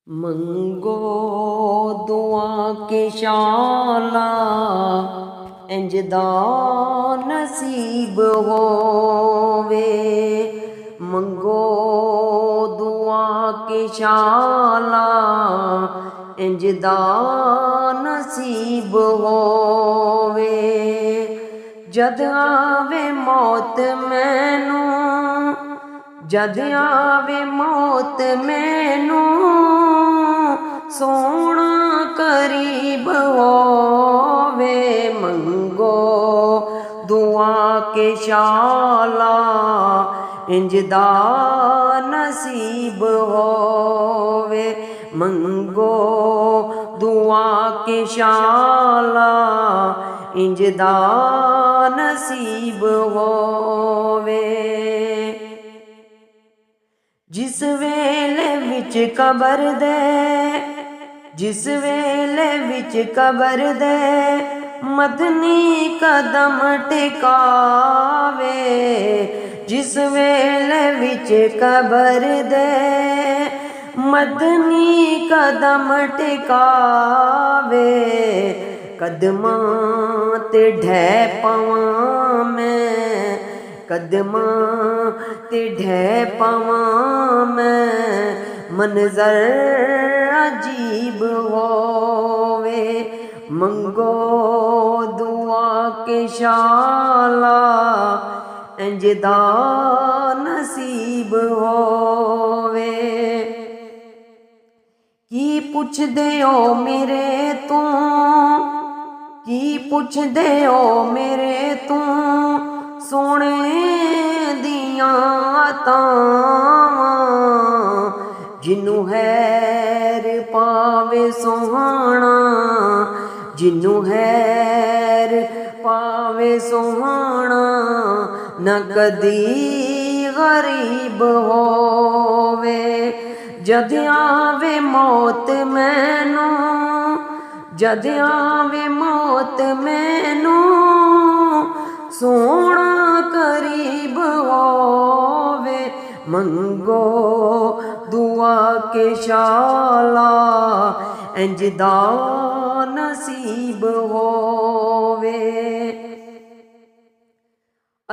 ਮੰਗੋ ਦੁਆ ਕੇ ਸ਼ਾਲਾ ਇੰਜ ਦਾ ਨਸੀਬ ਹੋਵੇ। ਮੰਗੋ ਦੁਆ ਕੇ ਸ਼ਾਲਾ ਇੰਜ ਦਾ ਨਸੀਬ ਹੋਵੇ। ਜਦ ਆਵੇ ਮੌਤ ਮੈਨੂੰ, ਜਦ ਆਵੇ ਮੌਤ ਮੈਨੂੰ, ਸੋਹਣਾ ਕਰੀਬ ਹੋਵੇ। ਮੰਗੋ ਦੁਆ ਕੇ ਸ਼ਾਲਾ ਇੰਜ ਦਾ ਨਸੀਬ ਹੋਵੇ। ਮੰਗੋ ਦੁਆ ਕੇ ਸ਼ਾਲਾ ਇੰਜ ਦਾ ਨਸੀਬ ਹੋਵੇ। ਜਿਸ ਵੇਲੇ ਵਿੱਚ ਕਬਰ ਦੇ, ਜਿਸ ਵੇਲੇ ਵਿੱਚ ਕਬਰ ਦੇ ਮਦਨੀ ਕਦਮ ਟਿਕਾਵੇ। ਜਿਸ ਵੇਲੇ ਵਿੱਚ ਕਬਰ ਦੇ ਮਦਨੀ ਕਦਮ ਟਿਕਾਵੇ। ਕਦਮਾਂ ਤੇ ਢਹਿ ਪਵਾਂ ਮੈਂ, ਕਦਮਾਂ ਤੇ ਢਹਿ ਪਵਾਂ ਮੈਂ, ਮੰਜ਼ਰ ਅਜੀਬ ਹੋਵੇ। ਮੰਗੋ ਦੁਆ ਕੇ ਸ਼ਾਲਾ ਇੰਜ ਦਾ ਨਸੀਬ ਹੋਵੇ। ਕੀ ਪੁੱਛਦੇ ਹੋ ਮੇਰੇ ਤੋਂ, ਕੀ ਪੁੱਛਦੇ ਹੋ ਮੇਰੇ ਤੋਂ, ਸੋਹਣੇ ਦੀਆਂ ਅਤਾਵਾਂ। ਜਿਹਨੂੰ ਹੈਰ ਪਾਵੇ ਸੋਹਣਾ, ਜਿਹਨੂੰ ਹੈਰ ਪਾਵੇ ਸੋਹਣਾ, ਨਾ ਕਦੀ ਗਰੀਬ ਹੋਵੇ। ਜਦ ਆਵੇ ਮੌਤ ਮੈਨੂੰ, ਜਦ ਆਵੇ ਮੌਤ ਮੈਨੂੰ, ਸੋਹਣਾ ਕਰੀਬ ਹੋਵੇ। ਮੰਗੋ ਦੁਆ ਕੇ ਸ਼ਾਲਾ ਇੰਜ ਦਾ ਨਸੀਬ ਹੋਵੇ।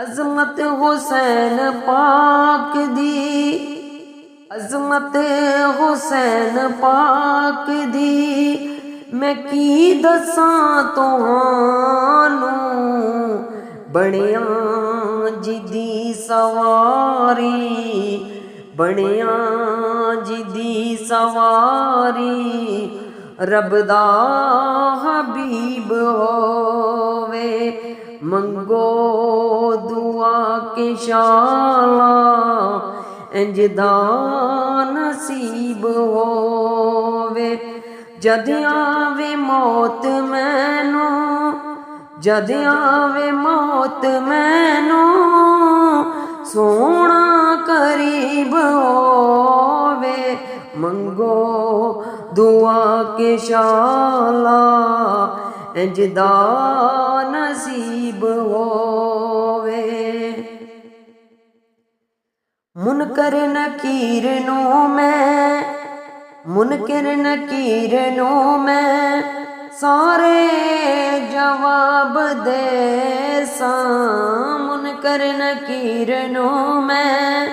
ਅਜ਼ਮਤ ਹੁਸੈਨ ਪਾਕ ਦੀ, ਅਜ਼ਮਤ ਹੁਸੈਨ ਪਾਕ ਦੀ ਮੈਂ ਕੀ ਦੱਸਾਂ ਤੁਹਾਨੂੰ। ਬਣਿਆ ਜਿਦੀ ਸਵਾਰੀ, ਬਣਿਆ ਜਿਦੀ ਸਵਾਰੀ, ਰੱਬ ਦਾ ਹਬੀਬ ਹੋਵੇ। ਮੰਗੋ ਦੁਆ ਕੇ ਸ਼ਾਲਾ ਇੰਜ ਦਾ ਨਸੀਬ ਹੋਵੇ। ਜਦ ਆਵੇ ਮੌਤ ਮੈਨੂੰ, ਜਦ ਆਵੇ ਮੌਤ ਮੈਨੂੰ, ਸੋਹਣਾ ਕਰੀਬ ਹੋਵੇ। ਮੰਗੋ ਦੁਆ ਕੇ ਸ਼ਾਲਾ ਇੰਜ ਦਾ ਨਸੀਬ ਹੋਵੇ। ਮੁਨਕਰ ਨਕੀਰ ਨੂੰ ਮੈਂ, ਮੁਨਕਰ ਨਕੀਰ ਨੂੰ ਮੈਂ ਸਾਰੇ ਜਵਾਬ ਦੇ ਸਾਂ। ਮੁਨਕਰ ਨਕੀਰ ਨੂੰ ਮੈਂ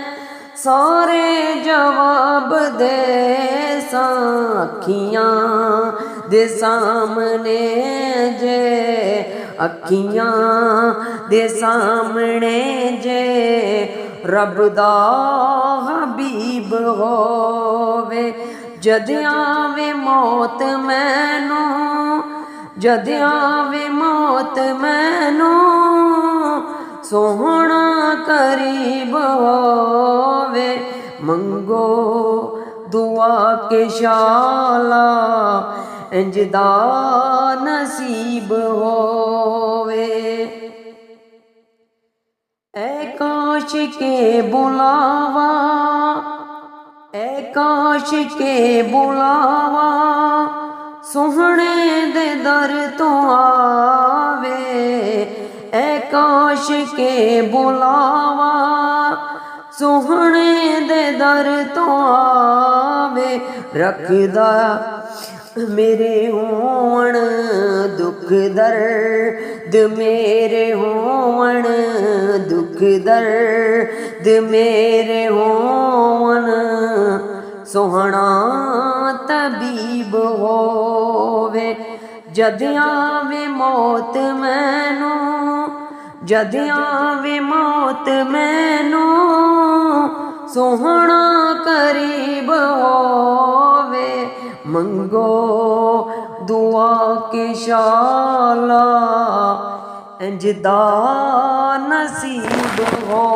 ਸਾਰੇ ਜਵਾਬ ਦੇ ਸਾਂ। ਅੱਖੀਆਂ ਦੇ ਸਾਹਮਣੇ ਜੇ, ਅੱਖੀਆਂ ਦੇ ਸਾਹਮਣੇ ਜੇ, ਰੱਬ ਦਾ ਹਬੀਬ ਹੋਵੇ। ਜਦ ਆਵੇ ਮੌਤ ਮੈਨੂੰ, ਜਦ ਆਵੇ ਮੌਤ ਮੈਨੂੰ, ਸੋਹਣਾ ਕਰੀਬ ਹੋਵੇ। ਮੰਗੋ ਦੁਆ ਕੇ ਸ਼ਾਲਾ ਇੰਜ ਦਾ ਨਸੀਬ ਹੋਵੇ। ਐ ਕਾਸ਼ ਕੇ ਬੁਲਾਵਾ, ਐ ਕਾਸ਼ ਕੇ ਬੁਲਾਵਾ, ਸੋਹਣੇ ਦੇ ਦਰ ਤੋਂ ਆਵੇ। ਐ ਕਾਸ਼ ਕੇ ਬੁਲਾਵਾ, ਸੋਹਣੇ ਦੇ ਦਰ ਤੋਂ ਆਵੇ ਰੱਖਦਾ ਮੇਰੇ ਹੋਣ ਦੁੱਖ ਦਰਦ ਮੇਰੇ ਹੋਣ ਦੁੱਖ ਦਰਦ ਮੇਰੇ ਹੋਣ ਸੋਹਣਾ ਤਬੀਬ ਹੋਵੇ ਜਦ ਆਵੇ ਮੌਤ ਮੈਨੂੰ ਜਦ ਆਵੇ ਮੌਤ ਮੈਨੂੰ ਸੋਹਣਾ ਕਰੀਬ ਹੋਵੇ ਮੰਗੋ ਦੁਆ ਕੇ ਸ਼ਾਲਾ ਇੰਜ ਦਾ ਨਸੀਬ ਹੋ